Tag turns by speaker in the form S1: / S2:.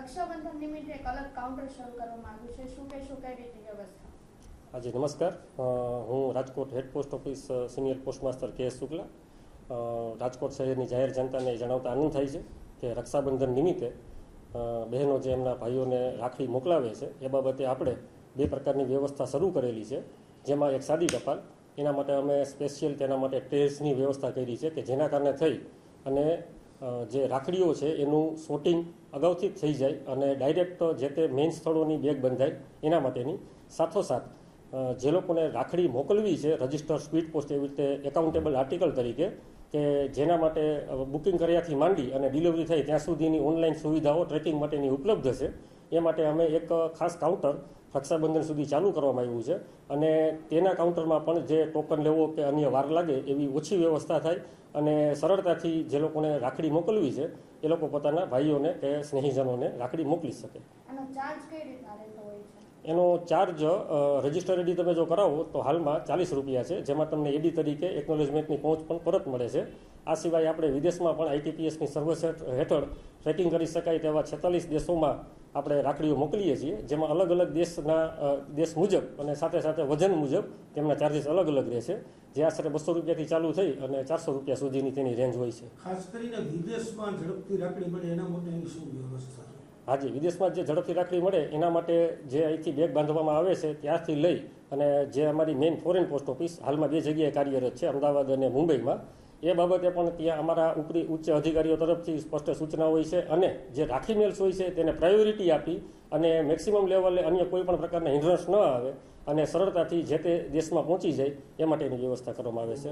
S1: રક્ષાબંધન નિમિત્તે એક અલગ કાઉન્ટર શરૂ કરવામાં આવ્યું છે, શું કહેશો, કઈ રીતની વ્યવસ્થા?
S2: આજે નમસ્કાર, હું Rajkot head post office senior post master K S Shukla. Rajkot શહેરની જાહેર જનતાને જણાવતા આનંદ થાય છે કે રક્ષાબંધન નિમિત્તે બહેનો જે એમના ભાઈઓને રાખડી મોકલાવે છે એ બાબતે આપણે બે પ્રકારની વ્યવસ્થા શરૂ કરેલી છે. જેમાં એક સાદી ટપાલ, એના માટે અમે સ્પેશિયલ તેના માટે ટ્રેસની વ્યવસ્થા કરી છે કે જેના કારણે થઈ અને જે રાખડીઓ છે એનું સોર્ટિંગ અગાઉથી જ થઈ જાય અને ડાયરેક્ટ જે તે મેઇન સ્થળોની બેગ બંધાય એના માટેની. સાથોસાથ જે લોકોને રાખડી મોકલવી છે રજિસ્ટર સ્પીડ પોસ્ટ એવી રીતે એકાઉન્ટેબલ આર્ટિકલ તરીકે કે જેના માટે બુકિંગ કર્યાથી માંડી અને ડિલિવરી થાય ત્યાં સુધીની ઓનલાઈન સુવિધાઓ ટ્રેકિંગ માટેની ઉપલબ્ધ છે. એ માટે અમે એક ખાસ કાઉન્ટર રક્ષાબંધન સુધી ચાલુ કરવામાં આવ્યું છે અને તેના કાઉન્ટરમાં પણ જે ટોકન લેવો કે અન્ય વાર લાગે એવી ઓછી વ્યવસ્થા થાય અને સરળતાથી જે લોકોને રાખડી મોકલવી છે એ લોકો પોતાના ભાઈઓને કે સ્નેહીજનોને રાખડી મોકલી શકે.
S1: આનો ચાર્જ કઈ રીતના રહેતો હોય છે?
S2: એનો ચાર્જ રજિસ્ટર એડી તમે જો કરાવો તો હાલમાં 40 રૂપિયા છે, જેમાં તમને એડી તરીકે એકનોલેજમેન્ટની પહોંચ પણ પરત મળે છે. આ સિવાય આપણે વિદેશમાં પણ આઈટીપીએસની સર્વિસ હેઠળ ટ્રેકિંગ કરી શકાય તેવા 46 દેશોમાં આપણે રાખડીઓ મોકલીએ છીએ, જેમાં અલગ અલગ દેશ મુજબ અને સાથે સાથે વજન મુજબ તેમના ચાર્જીસ અલગ અલગ રહેશે, જે આશરે 200 રૂપિયાથી ચાલુ થઈ અને 400 રૂપિયા સુધીની તેની રેન્જ હોય છે.
S3: ખાસ કરીને વિદેશમાં ઝડપથી રાખડી મળે એના માટેની શું વ્યવસ્થા છે?
S2: હાજી, વિદેશમાં જે ઝડપથી રાખડી મળે એના માટે જે અહીંથી બેગ બાંધવામાં આવે છે ત્યાંથી લઈ અને જે અમારી મેઇન ફોરેન પોસ્ટ ઓફિસ હાલમાં 2 જગ્યાએ કાર્યરત છે, અમદાવાદ અને મુંબઈમાં, એ બાબતે પણ ત્યાં અમારા ઉચ્ચ અધિકારીઓ તરફથી સ્પષ્ટ સૂચના હોય છે અને જે રાખી મેલ્સ હોય છે તેને પ્રાયોરિટી આપી અને મેક્સિમમ લેવલે અન્ય કોઈ પણ પ્રકારના હિન્ડ્રન્સ ન આવે અને સરળતાથી જે તે દેશમાં પહોંચી જાય એ માટેની વ્યવસ્થા કરવામાં આવે છે.